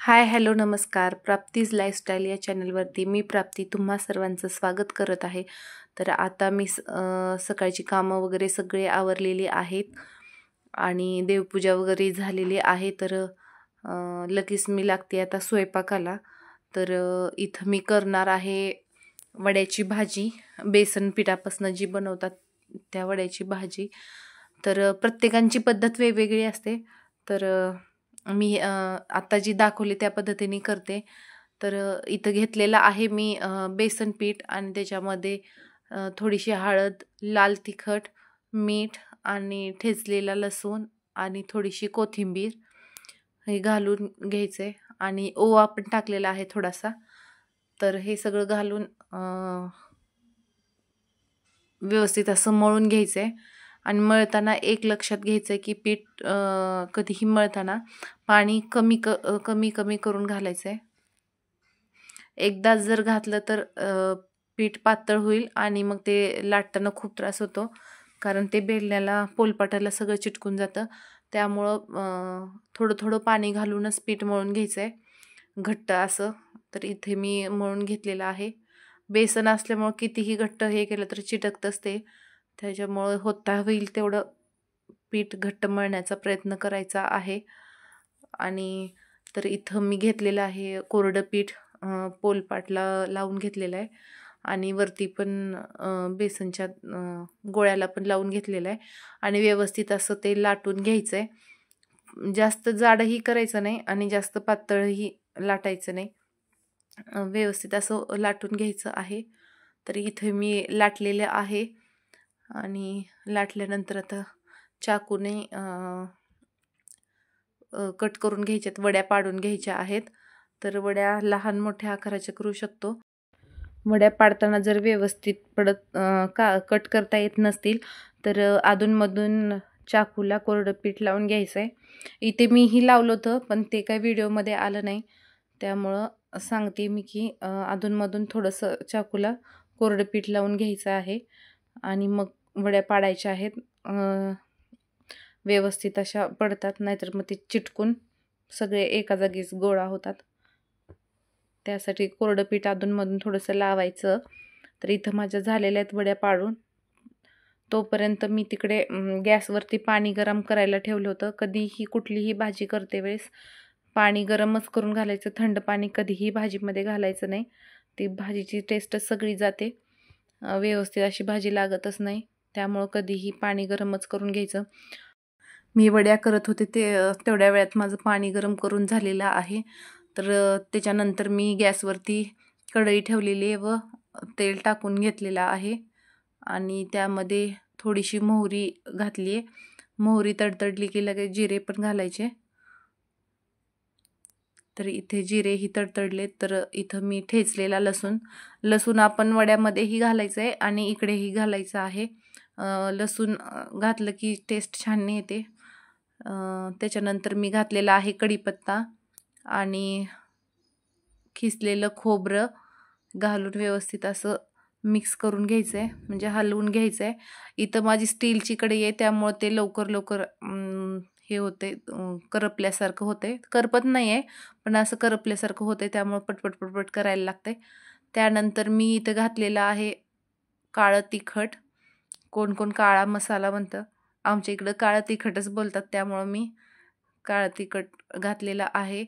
हाय, hello, नमस्कार. प्राप्तीज lifestyle या चॅनलवरती मी प्राप्ती तुम्हा सर्वांचं स्वागत करत आहे. तर आता मी सकाळची कामं वगैरे सगळे आवरलेली आहेत आणि देवपूजा वगैरे झालेली आहे. तर लगेच मी लागते आता स्वयंपाकाला. तर इथं मी करणार आहे वड्याची भाजी, बेसन पिठापासून जी बनवतात त्या वड्याची भाजी. तर प्रत्येकांची पद्धत वेगवेगळी असते. तर मी आता जी दाखवली त्या पद्धतीने करते. तर इथं घेतलेलं आहे मी बेसन पीठ आणि त्याच्यामध्ये थोडीशी हळद, लाल तिखट, मीठ आणि ठेचलेला लसूण आणि थोडीशी कोथिंबीर हे घालून घ्यायचे आणि ओवा पण टाकलेला आहे थोडासा. तर हे सगळं घालून व्यवस्थित असं मळून घ्यायचं आहे. आणि मळताना एक लक्षात घ्यायचं आहे की पीठ कधीही मळताना पाणी कमी कमी करून घालायचं आहे. एकदाच जर घातलं तर पीठ पातळ होईल आणि मग ते लाटताना खूप त्रास होतो, कारण ते बेलण्याला पोलपाटाला सगळं चिटकून जातं. त्यामुळं थोडं थोडं पाणी घालूनच पीठ मळून घ्यायचं आहे घट्ट असं. तर इथे मी मळून घेतलेलं आहे. बेसन असल्यामुळं कितीही घट्ट हे केलं तर चिटकतंच ते. त्याच्यामुळं होता होईल तेवढं पीठ घट्ट मळण्याचा प्रयत्न करायचा आहे. आणि तर इथं मी घेतलेलं आहे कोरडं पीठ, पोलपाटला लावून घेतलेलं आहे आणि वरती पण बेसनच्या गोळ्याला पण लावून घेतलेलं आहे आणि व्यवस्थित असं ते लाटून घ्यायचं आहे. जास्त जाडही करायचं नाही आणि जास्त पातळही लाटायचं नाही. व्यवस्थित असं लाटून घ्यायचं आहे. तर इथे मी लाटलेलं आहे आणि लाटल्यानंतर आता चाकूने कट करून घ्यायच्यात, वड्या पाडून घ्यायच्या आहेत. तर वड्या लहान मोठ्या आकाराच्या करू शकतो. वड्या पाडताना जर व्यवस्थित कट करता येत नसतील तर अधूनमधून चाकूला कोरडं पीठ लावून घ्यायचं आहे. इथे मीही लावलं होतं पण ते काही व्हिडिओमध्ये आलं नाही, त्यामुळं सांगते मी की अधूनमधून थोडंसं चाकूला कोरडं पीठ लावून घ्यायचं आहे आणि मग वड्या पाडायच्या आहेत. व्यवस्थित अशा पडतात, नाहीतर मग ते चिटकून सगळे एका जागीच गोळा होतात. त्यासाठी कोरडं पीठ अधूनमधून थोडंसं लावायचं. तर इथं माझ्या झालेल्या आहेत वड्या पाडून. तोपर्यंत मी तिकडे गॅसवरती पाणी गरम करायला ठेवलं होतं. कधीही कुठलीही भाजी करते वेळेस पाणी गरमच करून घालायचं. थंड पाणी कधीही भाजीमध्ये घालायचं नाही. ती भाजीची टेस्टच सगळी जाते, व्यवस्थित अशी भाजी लागतच नाही. त्यामुळं कधीही पाणी गरमच करून घ्यायचं. मी वड्या करत होते तेवढ्या वेळात माझं पाणी गरम करून झालेलं आहे. तर त्याच्यानंतर मी गॅसवरती कढई ठेवलेली आहे व तेल टाकून घेतलेलं आहे आणि त्यामध्ये थोडीशी मोहरी घातली आहे. मोहरी तडतडली की लगेच जिरे पण घालायचे. तर इथे जिरेही तडतडले. तर इथं मी ठेचलेला लसूण आपण वड्यामध्येही घालायचं आहे आणि इकडेही घालायचं आहे. लसूण घातलं की टेस्ट छान येते. त्याच्यानंतर मी घातलेला आहे कढीपत्ता आणि खिसलेलं खोबरं घालून व्यवस्थित असं मिक्स करून घ्यायचं आहे, म्हणजे हलवून घ्यायचं आहे. इथं माझी स्टीलची कढई आहे त्यामुळं ते लवकर हे होते, करपल्यासारखं होते. करपत नाही आहे पण असं करपल्यासारखं होते, त्यामुळं पटपट करायला लागते. त्यानंतर मी इथं घातलेलं आहे काळं तिखट. कोण कोण काळा मसाला म्हणतं, आमच्या इकडं काळं तिखटच बोलतात, त्यामुळं मी काळं तिखट घातलेलं आहे.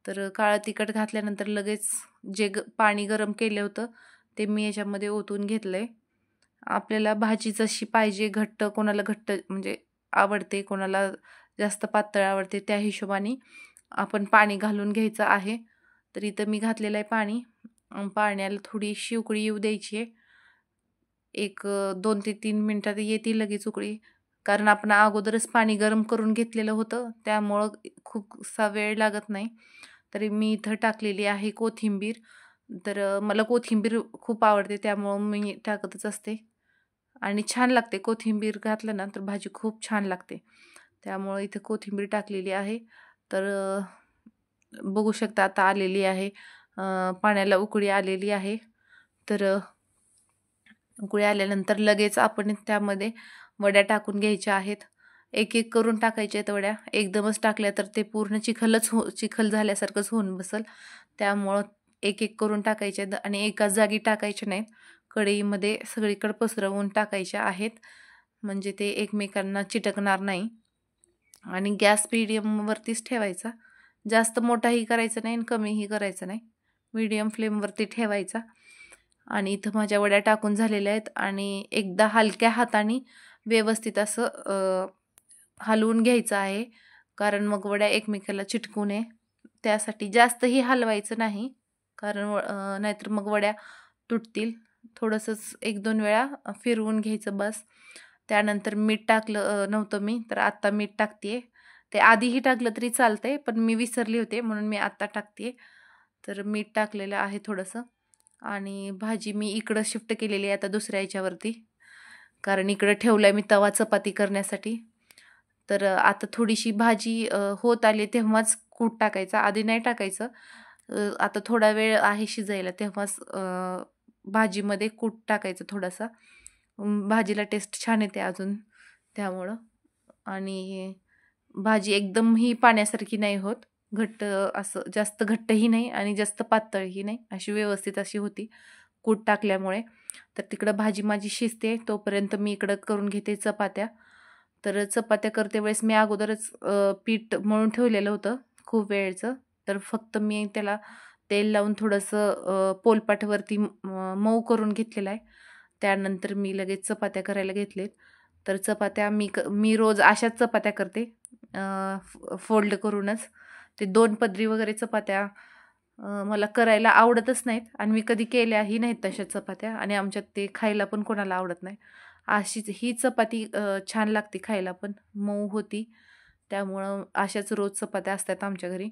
तर काळं तिखट घातल्यानंतर लगेच जे पाणी गरम केलं होतं ते मी याच्यामध्ये ओतून घेतलं आहे. आपल्याला भाजी जशी पाहिजे, घट्ट, कोणाला घट्ट म्हणजे आवडते, कोणाला जास्त पातळ आवडते, त्या हिशोबाने आपण पाणी घालून घ्यायचं आहे. तर इथं मी घातलेलं आहे पाणी. पाण्याला थोडीशी उकळी येऊ द्यायची आहे. एक 2 ते 3 मिनटात येते लगेच उकळी, कारण आपण अगोदरच पाणी गरम करून घेतलेलं होतं, त्यामुळं खूपसा वेळ लागत नाही. तरी मी इथं टाकलेली आहे कोथिंबीर. तर मला कोथिंबीर खूप आवडते त्यामुळं मी टाकतच असते आणि छान लागते. कोथिंबीर घातलं ना तर भाजी खूप छान लागते, त्यामुळं इथं कोथिंबीर टाकलेली आहे. तर बघू शकता आता आलेली आहे, पाण्याला उकळी आलेली आहे. तर उकळी आल्यानंतर लगेच आपण त्यामध्ये वड्या टाकून घ्यायच्या आहेत. एक एक करून टाकायच्या आहेत वड्या. एकदमच टाकल्या तर ते पूर्ण चिखल झाल्यासारखंच होऊन बसल. त्यामुळं एक एक करून टाकायच्या आहेत आणि एकाच जागी टाकायच्या नाहीत. कढईमध्ये सगळीकडे पसरवून टाकायच्या आहेत, म्हणजे ते एकमेकांना चिटकणार नाही. आणि गॅस मीडियमवरतीच ठेवायचा. जास्त मोठाही करायचा नाही आणि कमीही करायचा नाही. मीडियम फ्लेमवरती ठेवायचा. आणि इथं माझ्या वड्या टाकून झालेल्या आहेत आणि एकदा हलक्या हाताने व्यवस्थित असं हलवून घ्यायचं आहे, कारण मग वड्या एकमेकाला चिटकू नये. त्यासाठी जास्तही हलवायचं नाही, कारण नाहीतर मग वड्या तुटतील. थोडंसंच 1-2 वेळा फिरवून घ्यायचं बस. त्यानंतर मीठ टाकलं नव्हतं मी, तर आत्ता मीठ टाकते. ते आधीही टाकलं तरी चालतंय, पण मी विसरले होते म्हणून मी आत्ता टाकते. तर मीठ टाकलेलं आहे थोडंसं. आणि भाजी मी इकडं शिफ्ट केलेली आहे आता दुसऱ्या ह्याच्यावरती, कारण इकडं ठेवलं मी तवा चपाती करण्यासाठी. तर आता थोडीशी भाजी होत आली तेव्हाच कूट टाकायचा, आधी नाही टाकायचं. आता थोडा वेळ आहे शिजायला तेव्हाच भाजीमध्ये कूट टाकायचं थोडासा. भाजीला टेस्ट छान येते अजून त्यामुळं. आणि भाजी एकदमही पाण्यासारखी नाही होत, घट्ट असं जास्त घट्टही नाही आणि जास्त पातळही नाही, अशी व्यवस्थित अशी होती कूट टाकल्यामुळे. तर तिकडं भाजी माझी शिजते तोपर्यंत मी इकडं करून घेते चपात्या. तर चपात्या करते वेळेस मी अगोदरच पीठ मळून ठेवलेलं होतं खूप वेळचं. तर फक्त मी त्याला तेल लावून थोडंसं पोलपाटवरती मऊ करून घेतलेलं आहे. त्यानंतर मी लगेच चपात्या करायला घेतलेत. तर चपात्या मी रोज अशाच चपात्या करते, फोल्ड करूनच. ते 2 पदरी वगैरे चपात्या मला करायला आवडतच नाहीत आणि मी कधी केल्याही नाहीत तशा चपात्या, आणि आमच्यात ते खायला पण कोणाला आवडत नाही. अशीच ही चपाती छान लागते खायला पण, मऊ होती. त्यामुळं अशाच रोज चपात्या असतात आमच्या घरी.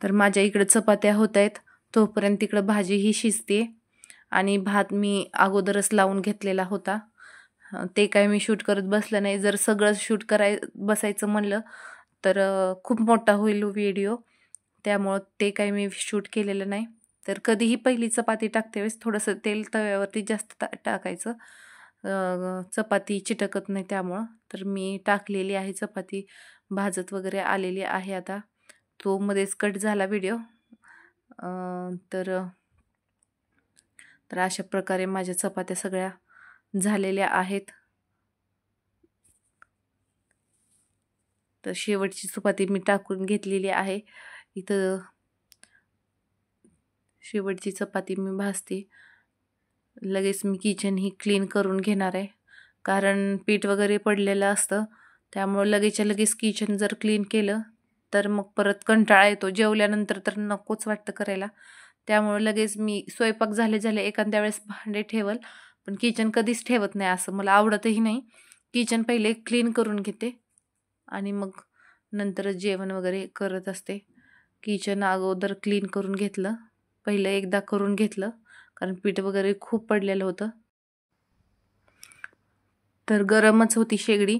तर माझ्या इकडं चपात्या होत आहेत तोपर्यंत इकडं भाजीही शिजते आणि भात मी अगोदरच लावून घेतलेला होता. ते काय मी शूट करत बसलं नाही. जर सगळं शूट बसायचं म्हणलं तर खूप मोठा होईल व्हिडिओ, त्यामुळं ते काही मी शूट केलेलं नाही. तर कधीही पहिली चपाती टाकते वेळेस थोडंसं तेल तव्यावरती जास्त टाकायचं, चपाती चिटकत नाही त्यामुळं. तर मी टाकलेली आहे चपाती, भाजत वगैरे आलेली आहे आता. तो मध्येच कट झाला व्हिडिओ. तर अशा प्रकारे माझ्या चपात्या सगळ्या झालेल्या आहेत. तर शेवटची चपाती मी टाकून घेतलेली आहे. इथं शेवटची चपाती मी भाजते. लगेच मी किचन ही क्लीन करून घेणार आहे, कारण पीठ वगैरे पडलेलं असतं. त्यामुळं लगेचच्या लगेच किचन जर क्लीन केलं तर मग परत कंटाळा येतो. जेवल्यानंतर तर नकोच वाटतं करायला. त्यामुळं लगेच मी स्वयंपाक झाले एखाद्या वेळेस भांडे ठेवल, पण किचन कधीच ठेवत नाही, असं मला आवडतही नाही. किचन पहिले क्लीन करून घेते आणि मग नंतरच जेवण वगैरे करत असते. किचन अगोदर क्लीन करून घेतलं, पहिलं एकदा करून घेतलं, कारण पीठ वगैरे खूप पडलेलं होतं. तर गरमच होती शेगडी,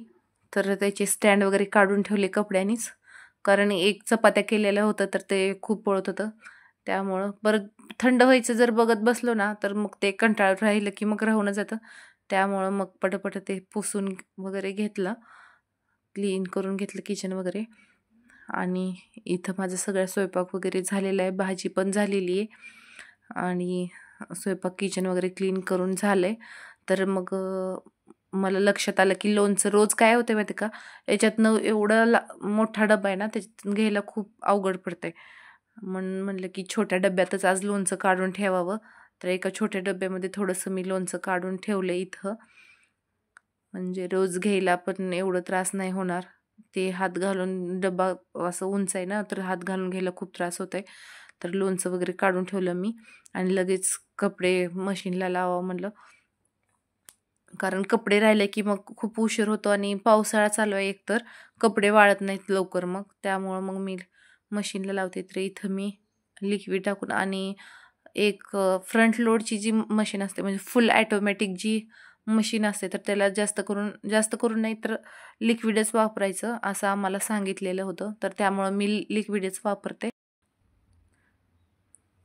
तर त्याचे स्टँड वगैरे काढून ठेवले कपड्यानीच, कारण एक चपात्या केलेलं होतं तर ते खूप पळत होतं. त्यामुळं परत थंड व्हायचं जर बघत बसलो ना तर मग ते कंटाळ राहिलं की मग राहून जातं. त्यामुळं मग पटपट ते पुसून वगैरे घेतलं, क्लीन करून घेतलं किचन वगैरे. आणि इथं माझं सगळं स्वयंपाक वगैरे झालेला आहे, भाजी पण झालेली आहे आणि स्वयंपाक किचन वगैरे क्लीन करून झालं आहे. तर मग मला लक्षात आलं की लोणचं रोज काय होते माहिती का, याच्यातनं एवढं मोठा डबा आहे ना, त्याच्यातून घ्यायला खूप अवघड पडतंय. म्हणून म्हणलं की छोट्या डब्यातच आज लोणचं काढून ठेवावं. तर एका छोट्या डब्यामध्ये थोडंसं मी लोणचं काढून ठेवलं इथं, म्हणजे रोज घ्यायला पण एवढं त्रास नाही होणार. ते हात घालून डब्बा असं उंच आहे ना, तर हात घालून घ्यायला खूप त्रास होत आहे. तर लोणचं वगैरे काढून ठेवलं मी आणि लगेच कपडे मशीनला लावावं म्हणलं, कारण कपडे राहिले की मग खूप उशीर होतो आणि पावसाळा चालू आहे एकतर, कपडे वाळत नाहीत लवकर. मग त्यामुळं मग मी मशीनला लावते. तर इथं मी लिक्विड टाकून, आणि एक फ्रंट लोडची जी मशीन असते, म्हणजे फुल ॲटोमॅटिक जी मशीन असते, तर त्याला जास्त करून नाही तर लिक्विडच वापरायचं असं आम्हाला सांगितलेलं होतं. तर त्यामुळं मी लिक्विडच वापरते.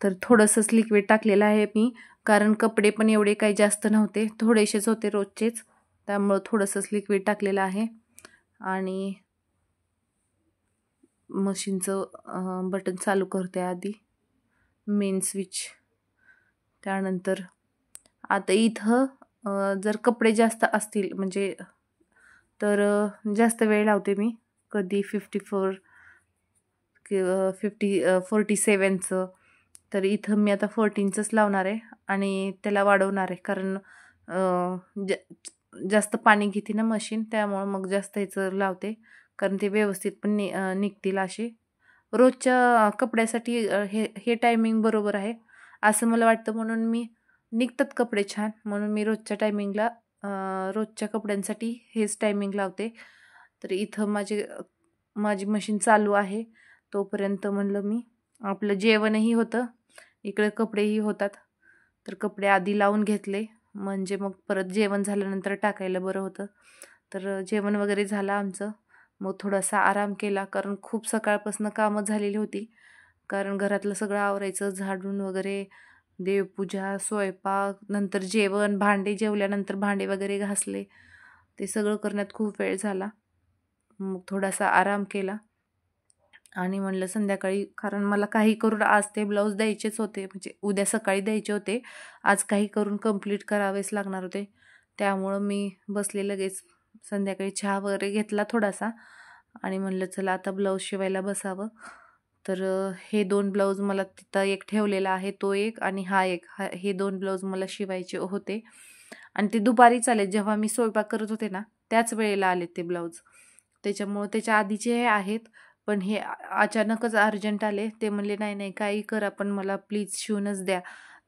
तर थोडंसंच लिक्विड टाकलेलं आहे मी, कारण कपडे पण एवढे काही जास्त नव्हते, थोडेसेच होते रोजचेच. त्यामुळं थोडंसंच लिक्विड टाकलेलं आहे आणि मशीनचं बटन चालू करते आधी, मेन स्विच. त्यानंतर आता इथं जर कपडे जास्त असतील म्हणजे तर जास्त वेळ लावते मी, कधी 54 किंवा 47चं, तर इथं मी आता 14चंच लावणार आहे आणि त्याला वाढवणार आहे, कारण जास्त पाणी घेते ना मशीन, त्यामुळं मग जास्त ह्याचं लावते, कारण ते व्यवस्थित पण निघतील असे. रोजच्या कपड्यासाठी हे टायमिंग बरोबर आहे असं मला वाटतं, म्हणून मी निघतात कपडे छान, म्हणून मी रोजच्या टायमिंगला रोजच्या कपड्यांसाठी हेच टायमिंग लावते. तर इथं माझी मशीन चालू आहे, तोपर्यंत म्हणलं मी आपलं जेवणही होतं, इकडे कपडेही होतात. तर कपडे आधी लावून घेतले, म्हणजे मग परत जेवण झाल्यानंतर टाकायला बरं होतं. तर जेवण वगैरे झालं आमचं, मग थोडासा आराम केला, कारण खूप सकाळपासून कामं झालेली होती. कारण घरातलं सगळं आवरायचं, झाडून वगैरे, देवपूजा, स्वयंपाक, नंतर जेवण, भांडे, जेवल्यानंतर भांडे वगैरे घासले, ते सगळं करण्यात खूप वेळ झाला. मग थोडासा आराम केला आणि म्हणलं संध्याकाळी, कारण मला काही करून आज ते ब्लाऊज द्यायचेच होते, म्हणजे उद्या सकाळी द्यायचे होते, आज काही करून कंप्लीट करावेच लागणार होते. त्यामुळं मी बसले लगेच, संध्याकाळी चहा वगैरे घेतला थोडासा आणि म्हणलं चला आता ब्लाऊज शिवायला बसावं. तर हे 2 ब्लाऊज मला तिथं एक ठेवलेला आहे, तो एक आणि हे 2 ब्लाऊज मला शिवायचे होते आणि ते दुपारीच आले, जेव्हा मी स्वयंपाक करत होते ना त्याच वेळेला आले ते ब्लाऊज. त्याच्यामुळं त्याच्या आधीचे हे आहेत, पण हे अचानकच अर्जंट आले. ते म्हणले नाही नाही काही करा, पण मला प्लीज शिवूनच द्या.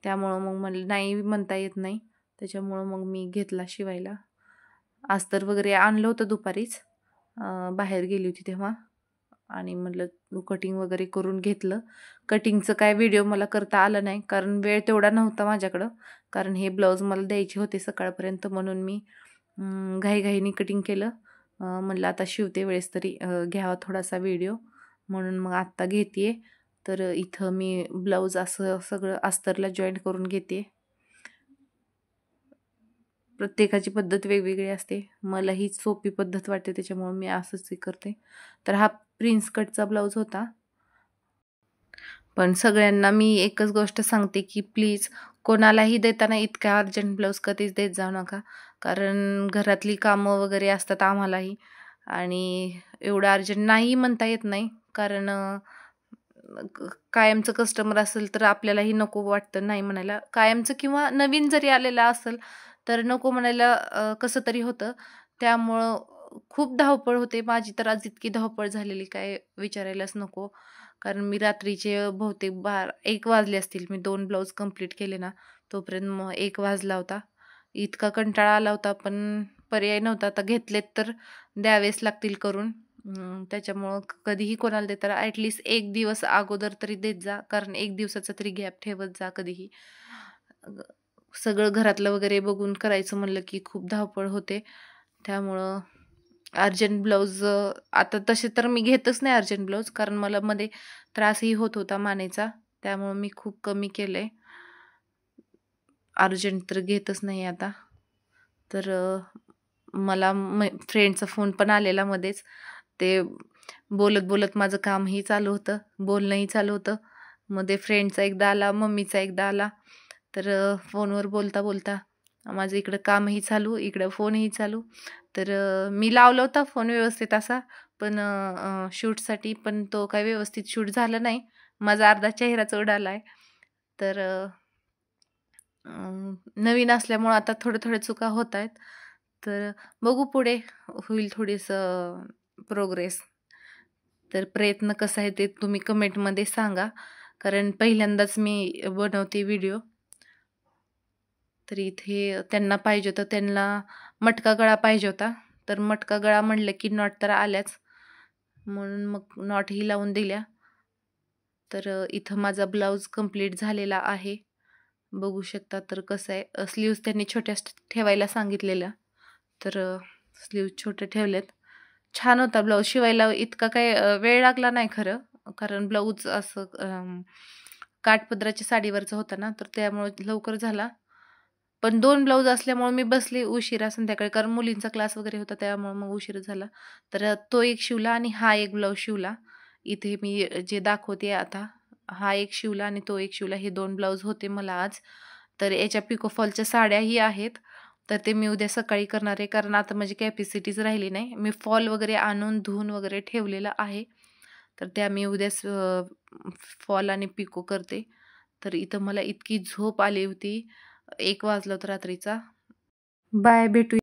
त्यामुळं मग म्हणलं नाही म्हणता येत नाही, त्याच्यामुळं मग मी घेतला शिवायला. अस्तर वगैरे आणलं होतं दुपारीच, बाहेर गेली होती तेव्हा, आणि म्हटलं कटिंग वगैरे करून घेतलं. कटिंगचं काय व्हिडिओ मला करता आलं नाही, कारण वेळ तेवढा नव्हता माझ्याकडं, कारण हे ब्लाऊज मला द्यायचे होते सकाळपर्यंत, म्हणून मी घाईघाईने कटिंग केलं. म्हणलं आता शिवते वेळेस तरी घ्यावा थोडासा व्हिडिओ, म्हणून मग आत्ता घेते. तर इथं मी ब्लाऊज असं सगळं अस्तरला जॉईंट करून घेते. प्रत्येकाची पद्धत वेगवेगळी असते, मला ही सोपी पद्धत वाटते, त्याच्यामुळे मी असंच करते. तर हा प्रिन्स कटचा ब्लाऊज होता. पण सगळ्यांना मी एकच गोष्ट सांगते की प्लीज कोणालाही देताना इतका अर्जंट ब्लाऊज कधीच देत जाऊ नका, कारण घरातली कामं वगैरे असतात आम्हालाही, आणि एवढं अर्जंट नाही म्हणता येत नाही, कारण कायमचं कस्टमर असेल तर आपल्यालाही नको वाटतं नाही म्हणायला, कायमचं किंवा नवीन जरी आलेला असेल तर नको म्हणायला कसं तरी होतं. त्यामुळं खूप धावपळ होते माझी, तर आज इतकी धावपळ झालेली काय विचारायलाच नको, कारण मी रात्रीचे बहुतेक 1 वाजले असतील, मी 2 ब्लाऊज कंप्लीट केले ना तोपर्यंत मग 1 वाजला होता. इतका कंटाळा आला होता, पण पर्याय नव्हता, आता घेतलेत तर द्यावेच लागतील करून. त्याच्यामुळं कधीही कोणाला देताना ॲटलिस्ट 1 दिवस अगोदर तरी देत जा, कारण 1 दिवसाचा तरी गॅप ठेवत जा कधीही. सगळं घरातलं वगैरे बघून करायचं म्हणलं की खूप धावपळ होते. त्यामुळं अर्जंट ब्लाऊज आता तसे तर मी घेतच नाही अर्जंट ब्लाऊज, कारण मला मध्ये त्रासही होत होता मानेचा, त्यामुळं मी खूप कमी केलं आहे, अर्जंट तर घेतच नाही आता. तर मला फ्रेंडचा फोन पण आलेला मध्येच, ते बोलत बोलत माझं कामही चालू होतं, बोलणंही चालू होतं. मध्ये फ्रेंडचा एकदा आला, मम्मीचा एकदा आला, तर फोनवर बोलता बोलता माझं इकडं कामही चालू, इकडं फोनही चालू. तर मी लावला होता फोन व्यवस्थित असा, पण शूटसाठी, पण तो काही व्यवस्थित शूट झाला नाही, माझा अर्धा चेहराच उडाला आहे. तर नवीन असल्यामुळं आता थोड्या चुका होत आहेत, तर बघू पुढे होईल थोडीसं प्रोग्रेस. तर प्रयत्न कसा आहे ते तुम्ही कमेंटमध्ये सांगा, कारण पहिल्यांदाच मी बनवते व्हिडिओ. तर इथे त्यांना पाहिजे होतं, त्यांना मटका गळा पाहिजे होता, तर मटका गळा म्हणलं की नॉट तर आल्याच, म्हणून मग नॉटही लावून दिल्या. तर इथं माझा ब्लाऊज कंप्लीट झालेला आहे, बघू शकता. तर कसं आहे, स्लीव्ज त्यांनी छोट्या ठेवायला सांगितलेल्या, तर स्लीव्ज छोटे ठेवलेत. छान होता ब्लाऊज शिवायला, इतका काही वेळ लागला नाही खरं, कारण ब्लाऊज असं काठपदराच्या साडीवरचा होता ना, तर त्यामुळे लवकर झाला. पण 2 ब्लाऊज असल्यामुळे मी बसले उशिरा संध्याकाळी, कारण मुलींचा क्लास वगैरे होता त्यामुळे मग उशीर झाला. तर तो एक शिवला आणि हा एक ब्लाऊज शिवला. इथे मी जे दाखवते आता, हा एक शिवला आणि तो एक शिवला. हे 2 ब्लाऊज होते मला आज. तर याच्या पिको फॉलच्या साड्याही आहेत. तर ते मी उद्या सकाळी करणार आहे, कारण आता माझी कॅपॅसिटीच राहिली नाही. मी फॉल वगैरे आणून धुवून वगैरे ठेवलेलं आहे. तर त्या मी उद्याच फॉल आणि पिको करते. तर इथं मला इतकी झोप आली होती. 1 वाजला होता रात्रीचा. बाय, भेटू.